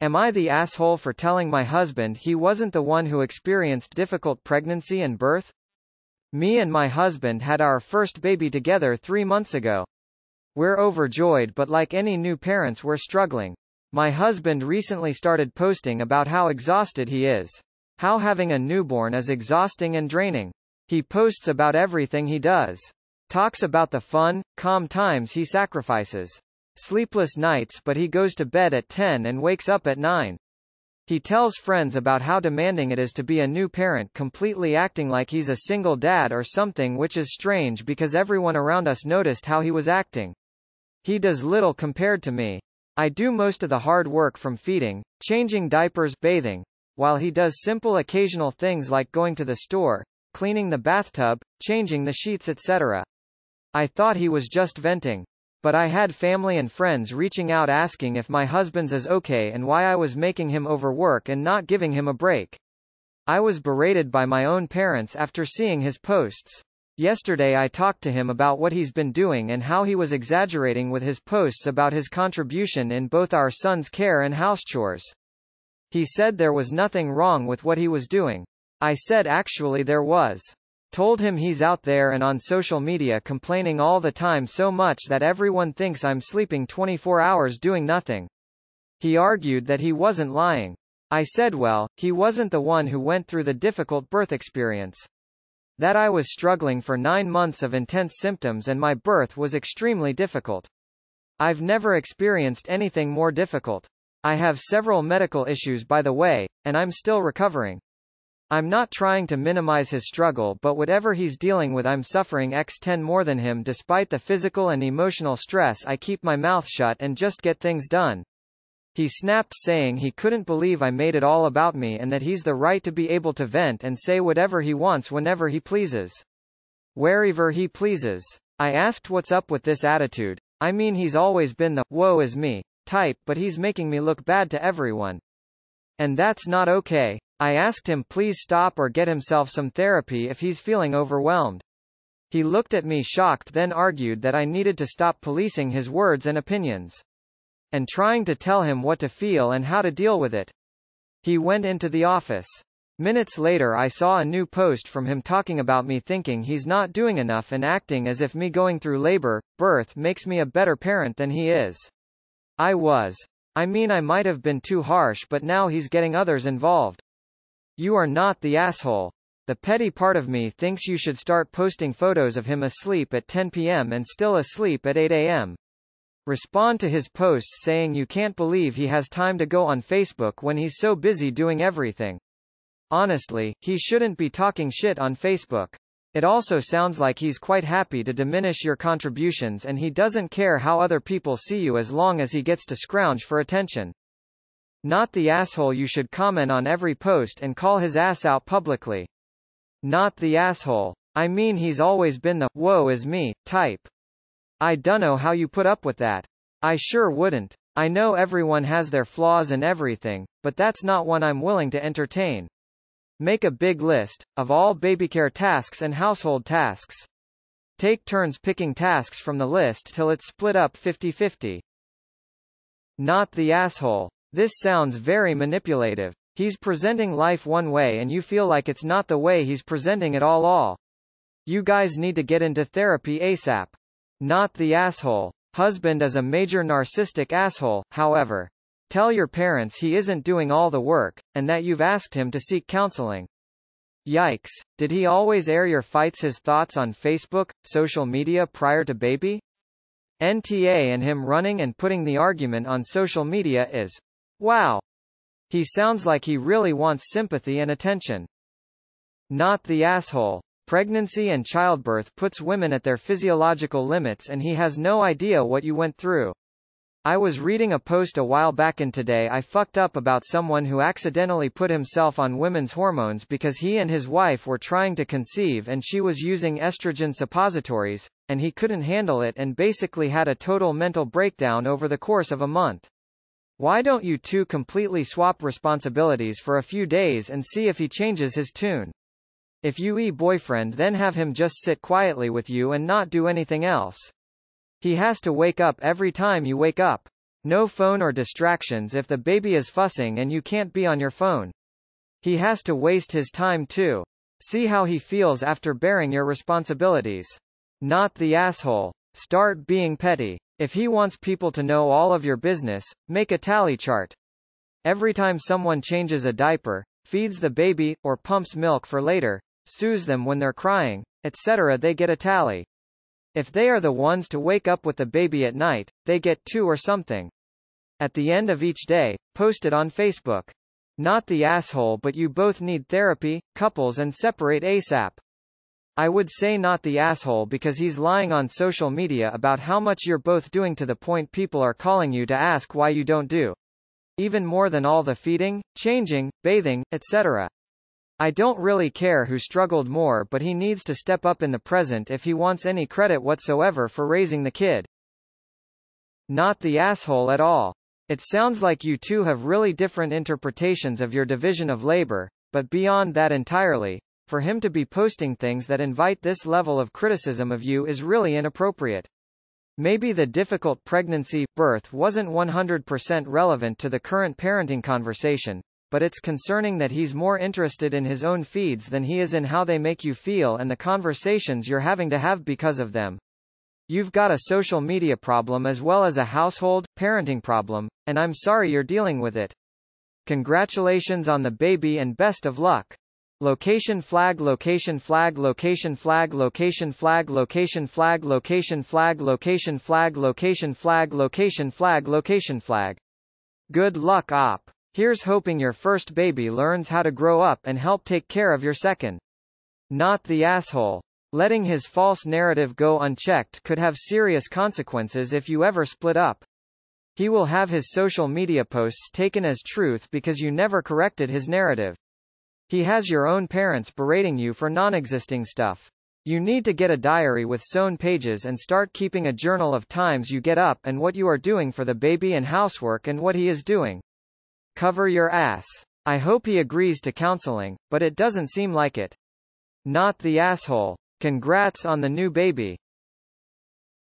Am I the asshole for telling my husband he wasn't the one who experienced difficult pregnancy and birth? Me and my husband had our first baby together 3 months ago. We're overjoyed, but like any new parents, we're struggling. My husband recently started posting about how exhausted he is. How having a newborn is exhausting and draining. He posts about everything he does. Talks about the fun, calm times he sacrifices. Sleepless nights, but he goes to bed at 10 and wakes up at 9. He tells friends about how demanding it is to be a new parent, completely acting like he's a single dad or something, which is strange because everyone around us noticed how he was acting. He does little compared to me. I do most of the hard work, from feeding, changing diapers, bathing, while he does simple occasional things like going to the store, cleaning the bathtub, changing the sheets, etc. I thought he was just venting. But I had family and friends reaching out asking if my husband's is okay and why I was making him overwork and not giving him a break. I was berated by my own parents after seeing his posts. Yesterday I talked to him about what he's been doing and how he was exaggerating with his posts about his contribution in both our son's care and house chores. He said there was nothing wrong with what he was doing. I said actually there was. Told him he's out there and on social media complaining all the time so much that everyone thinks I'm sleeping 24 hours doing nothing. He argued that he wasn't lying. I said well, he wasn't the one who went through the difficult birth experience. That I was struggling for 9 months of intense symptoms and my birth was extremely difficult. I've never experienced anything more difficult. I have several medical issues, by the way, and I'm still recovering. I'm not trying to minimize his struggle, but whatever he's dealing with, I'm suffering x10 more than him. Despite the physical and emotional stress, I keep my mouth shut and just get things done. He snapped, saying he couldn't believe I made it all about me and that he's the right to be able to vent and say whatever he wants whenever he pleases. Wherever he pleases. I asked what's up with this attitude. I mean, he's always been the woe is me type, but he's making me look bad to everyone. And that's not okay. I asked him please stop or get himself some therapy if he's feeling overwhelmed. He looked at me shocked, then argued that I needed to stop policing his words and opinions. And trying to tell him what to feel and how to deal with it. He went into the office. Minutes later I saw a new post from him talking about me, thinking he's not doing enough and acting as if me going through labor, birth makes me a better parent than he is. I mean, I might have been too harsh, but now he's getting others involved. You are not the asshole. The petty part of me thinks you should start posting photos of him asleep at 10 p.m. and still asleep at 8 a.m. Respond to his posts saying you can't believe he has time to go on Facebook when he's so busy doing everything. Honestly, he shouldn't be talking shit on Facebook. It also sounds like he's quite happy to diminish your contributions and he doesn't care how other people see you as long as he gets to scrounge for attention. Not the asshole. You should comment on every post and call his ass out publicly. Not the asshole. I mean, he's always been the woe is me type. I dunno how you put up with that. I sure wouldn't. I know everyone has their flaws and everything, but that's not one I'm willing to entertain. Make a big list of all babycare tasks and household tasks. Take turns picking tasks from the list till it's split up 50-50. Not the asshole. This sounds very manipulative. He's presenting life one way and you feel like it's not the way he's presenting it all. You guys need to get into therapy ASAP. Not the asshole. Husband is a major narcissistic asshole, however. Tell your parents he isn't doing all the work, and that you've asked him to seek counseling. Yikes. Did he always air your fights, his thoughts on Facebook, social media prior to baby? NTA and him running and putting the argument on social media is wow. He sounds like he really wants sympathy and attention. Not the asshole. Pregnancy and childbirth puts women at their physiological limits and he has no idea what you went through. I was reading a post a while back in Today I Fucked Up about someone who accidentally put himself on women's hormones because he and his wife were trying to conceive and she was using estrogen suppositories, and he couldn't handle it and basically had a total mental breakdown over the course of a month. Why don't you two completely swap responsibilities for a few days and see if he changes his tune? If you boyfriend, then have him just sit quietly with you and not do anything else. He has to wake up every time you wake up. No phone or distractions if the baby is fussing and you can't be on your phone. He has to waste his time too. See how he feels after bearing your responsibilities. Not the asshole. Start being petty. If he wants people to know all of your business, make a tally chart. Every time someone changes a diaper, feeds the baby, or pumps milk for later, soothes them when they're crying, etc., they get a tally. If they are the ones to wake up with the baby at night, they get 2 or something. At the end of each day, post it on Facebook. Not the asshole, but you both need therapy, couples, and separate ASAP. I would say not the asshole because he's lying on social media about how much you're both doing to the point people are calling you to ask why you don't do even more than all the feeding, changing, bathing, etc. I don't really care who struggled more, but he needs to step up in the present if he wants any credit whatsoever for raising the kid. Not the asshole at all. It sounds like you two have really different interpretations of your division of labor, but beyond that entirely, for him to be posting things that invite this level of criticism of you is really inappropriate. Maybe the difficult pregnancy, birth wasn't 100% relevant to the current parenting conversation, but it's concerning that he's more interested in his own feeds than he is in how they make you feel and the conversations you're having to have because of them. You've got a social media problem as well as a household, parenting problem, and I'm sorry you're dealing with it. Congratulations on the baby and best of luck. Location flag, location flag, location flag, location flag, location flag, location flag, location flag, location flag, location flag, location flag. Good luck, op. Here's hoping your first baby learns how to grow up and help take care of your second. Not the asshole. Letting his false narrative go unchecked could have serious consequences if you ever split up. He will have his social media posts taken as truth because you never corrected his narrative. He has your own parents berating you for non-existing stuff. You need to get a diary with sewn pages and start keeping a journal of times you get up and what you are doing for the baby and housework and what he is doing. Cover your ass. I hope he agrees to counseling, but it doesn't seem like it. Not the asshole. Congrats on the new baby.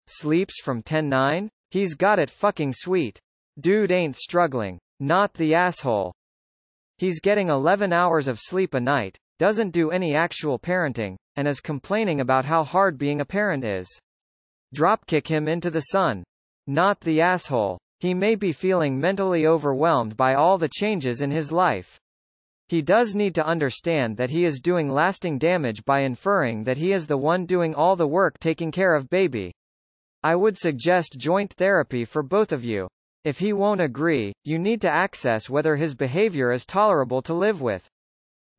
Sleeps from 10-9? He's got it fucking sweet. Dude ain't struggling. Not the asshole. He's getting 11 hours of sleep a night, doesn't do any actual parenting, and is complaining about how hard being a parent is. Dropkick him into the sun. Not the asshole. He may be feeling mentally overwhelmed by all the changes in his life. He does need to understand that he is doing lasting damage by inferring that he is the one doing all the work taking care of baby. I would suggest joint therapy for both of you. If he won't agree, you need to assess whether his behavior is tolerable to live with.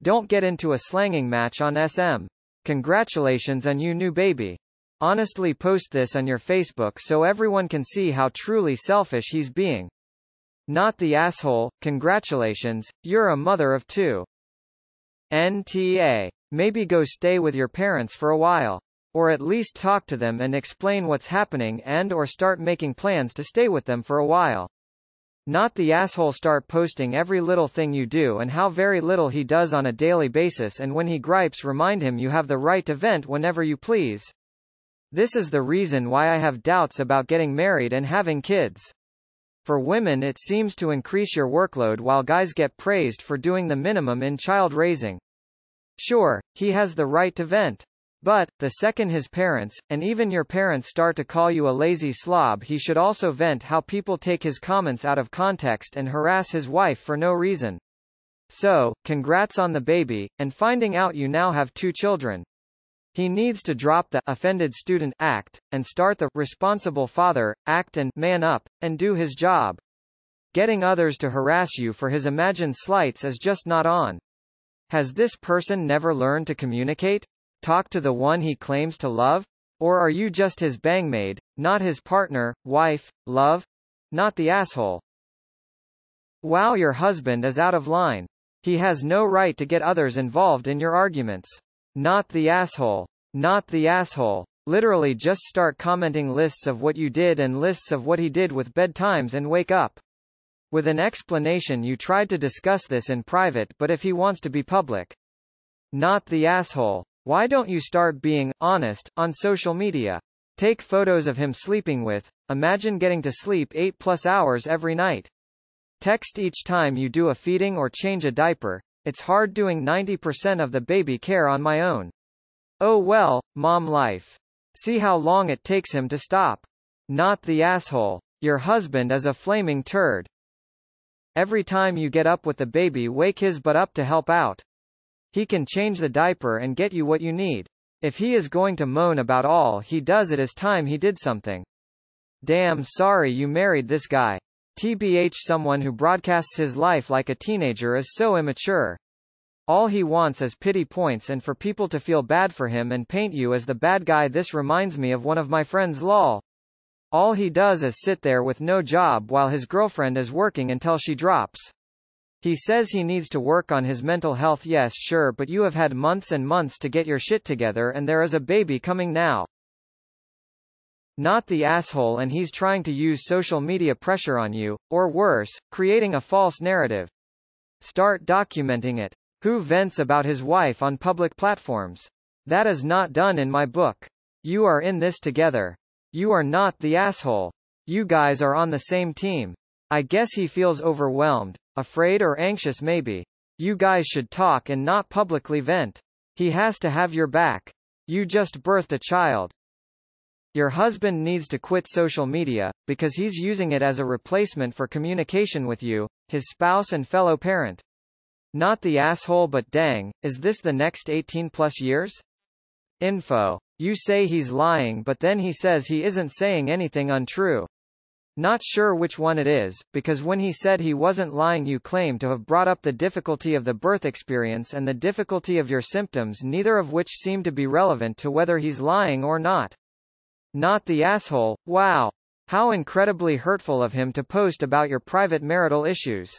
Don't get into a slanging match on SM. Congratulations on you new baby. Honestly post this on your Facebook so everyone can see how truly selfish he's being. Not the asshole. Congratulations, you're a mother of 2. NTA. Maybe go stay with your parents for a while. Or at least talk to them and explain what's happening and/or start making plans to stay with them for a while. Not the asshole. Start posting every little thing you do and how very little he does on a daily basis, and when he gripes remind him you have the right to vent whenever you please. This is the reason why I have doubts about getting married and having kids. For women it seems to increase your workload while guys get praised for doing the minimum in child raising. Sure, he has the right to vent. But, the second his parents, and even your parents start to call you a lazy slob, he should also vent how people take his comments out of context and harass his wife for no reason. So, congrats on the baby, and finding out you now have 2 children. He needs to drop the offended student act, and start the responsible father act and man up, and do his job. Getting others to harass you for his imagined slights is just not on. Has this person never learned to communicate? Talk to the one he claims to love? Or are you just his bangmaid, not his partner, wife, love? Not the asshole. Wow, your husband is out of line. He has no right to get others involved in your arguments. Not the asshole. Not the asshole. Literally just start commenting lists of what you did and lists of what he did with bedtimes and wake up. With an explanation you tried to discuss this in private, but if he wants to be public. Not the asshole. Why don't you start being honest on social media? Take photos of him sleeping with. Imagine getting to sleep 8+ hours every night. Text each time you do a feeding or change a diaper. It's hard doing 90% of the baby care on my own. Oh well, mom life. See how long it takes him to stop. Not the asshole. Your husband is a flaming turd. Every time you get up with the baby, wake his butt up to help out. He can change the diaper and get you what you need. If he is going to moan about all he does, it is time he did something. Damn sorry you married this guy. TBH, someone who broadcasts his life like a teenager is so immature. All he wants is pity points and for people to feel bad for him and paint you as the bad guy. This reminds me of one of my friends, lol. All he does is sit there with no job while his girlfriend is working until she drops. He says he needs to work on his mental health. Yes, sure, but you have had months and months to get your shit together and there is a baby coming now. Not the asshole, and he's trying to use social media pressure on you, or worse, creating a false narrative. Start documenting it. Who vents about his wife on public platforms? That is not done in my book. You are in this together. You are not the asshole. You guys are on the same team. I guess he feels overwhelmed, afraid or anxious maybe. You guys should talk and not publicly vent. He has to have your back. You just birthed a child. Your husband needs to quit social media, because he's using it as a replacement for communication with you, his spouse and fellow parent. Not the asshole, but dang, is this the next 18+ years? Info. You say he's lying, but then he says he isn't saying anything untrue. Not sure which one it is, because when he said he wasn't lying you claim to have brought up the difficulty of the birth experience and the difficulty of your symptoms, neither of which seem to be relevant to whether he's lying or not. Not the asshole, wow. How incredibly hurtful of him to post about your private marital issues.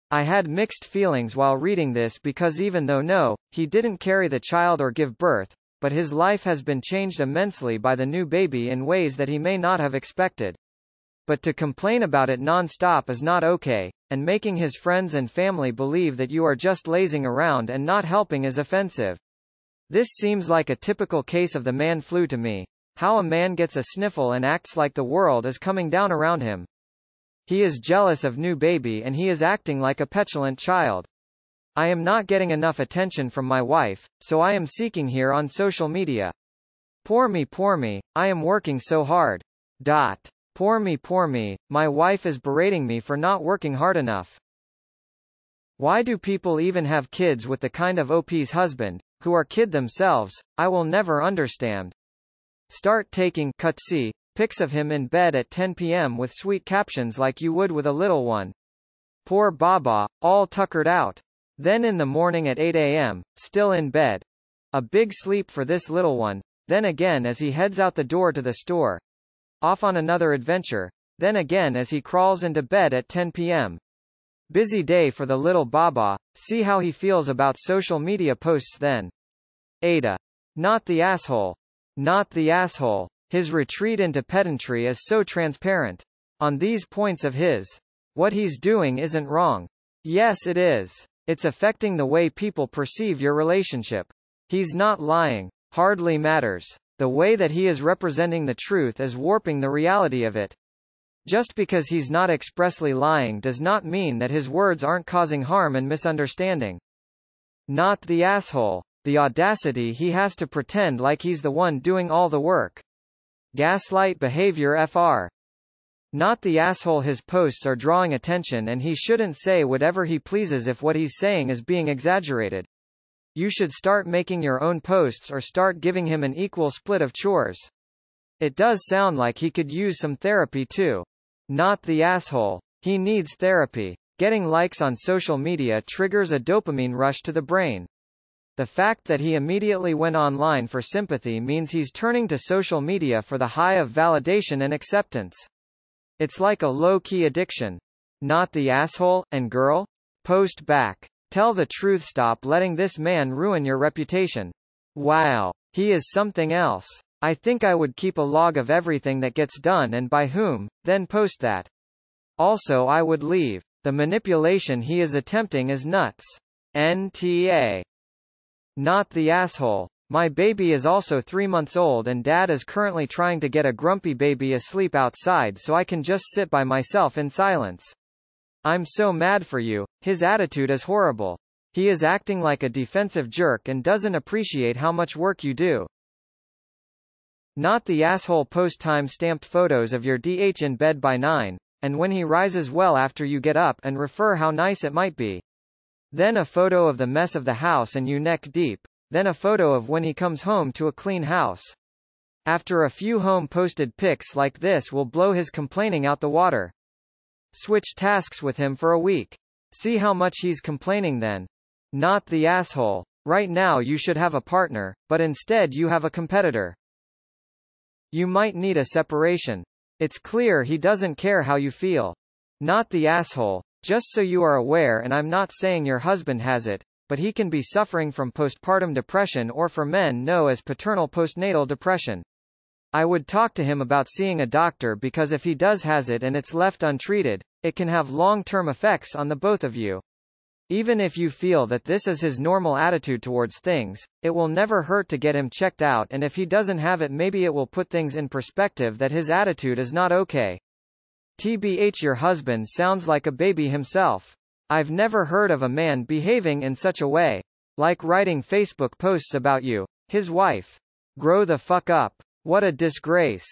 I had mixed feelings while reading this because even though no, he didn't carry the child or give birth, but his life has been changed immensely by the new baby in ways that he may not have expected. But to complain about it non-stop is not okay, and making his friends and family believe that you are just lazing around and not helping is offensive. This seems like a typical case of the man flu to me. How a man gets a sniffle and acts like the world is coming down around him. He is jealous of new baby and he is acting like a petulant child. I am not getting enough attention from my wife, so I am seeking here on social media. Poor me, I am working so hard. Poor me, my wife is berating me for not working hard enough. Why do people even have kids with the kind of OP's husband, who are kid themselves? I will never understand. Start taking pics of him in bed at 10 p.m. with sweet captions like you would with a little one. Poor Baba, all tuckered out. Then in the morning at 8 a.m., still in bed. A big sleep for this little one, then again as he heads out the door to the store. Off on another adventure, then again as he crawls into bed at 10 p.m. Busy day for the little Baba, see how he feels about social media posts then. AITA. Not the asshole. Not the asshole. His retreat into pedantry is so transparent. On these points of his. What he's doing isn't wrong. Yes, it is. It's affecting the way people perceive your relationship. He's not lying. Hardly matters. The way that he is representing the truth is warping the reality of it. Just because he's not expressly lying does not mean that his words aren't causing harm and misunderstanding. Not the asshole. The audacity he has to pretend like he's the one doing all the work. Gaslight behavior FR. Not the asshole. His posts are drawing attention and he shouldn't say whatever he pleases if what he's saying is being exaggerated. You should start making your own posts or start giving him an equal split of chores. It does sound like he could use some therapy too. Not the asshole. He needs therapy. Getting likes on social media triggers a dopamine rush to the brain. The fact that he immediately went online for sympathy means he's turning to social media for the high of validation and acceptance. It's like a low-key addiction. Not the asshole, and girl? Post back. Tell the truth. Stop letting this man ruin your reputation. Wow. He is something else. I think I would keep a log of everything that gets done and by whom, then post that. Also I would leave. The manipulation he is attempting is nuts. NTA. Not the asshole. My baby is also 3 months old and dad is currently trying to get a grumpy baby asleep outside so I can just sit by myself in silence. I'm so mad for you, his attitude is horrible. He is acting like a defensive jerk and doesn't appreciate how much work you do. Not the asshole. Post time-stamped photos of your DH in bed by 9, and when he rises well after you get up and refer how nice it might be. Then a photo of the mess of the house and you neck deep. Then a photo of when he comes home to a clean house. After a few home-posted pics like this will blow his complaining out the water. Switch tasks with him for a week. See how much he's complaining then. Not the asshole. Right now you should have a partner, but instead you have a competitor. You might need a separation. It's clear he doesn't care how you feel. Not the asshole. Just so you are aware, and I'm not saying your husband has it, but he can be suffering from postpartum depression, or for men know as paternal postnatal depression. I would talk to him about seeing a doctor, because if he does has it and it's left untreated, it can have long-term effects on the both of you. Even if you feel that this is his normal attitude towards things, it will never hurt to get him checked out, and if he doesn't have it, maybe it will put things in perspective that his attitude is not okay. TBH, your husband sounds like a baby himself. I've never heard of a man behaving in such a way. Like writing Facebook posts about you, his wife. Grow the fuck up. What a disgrace.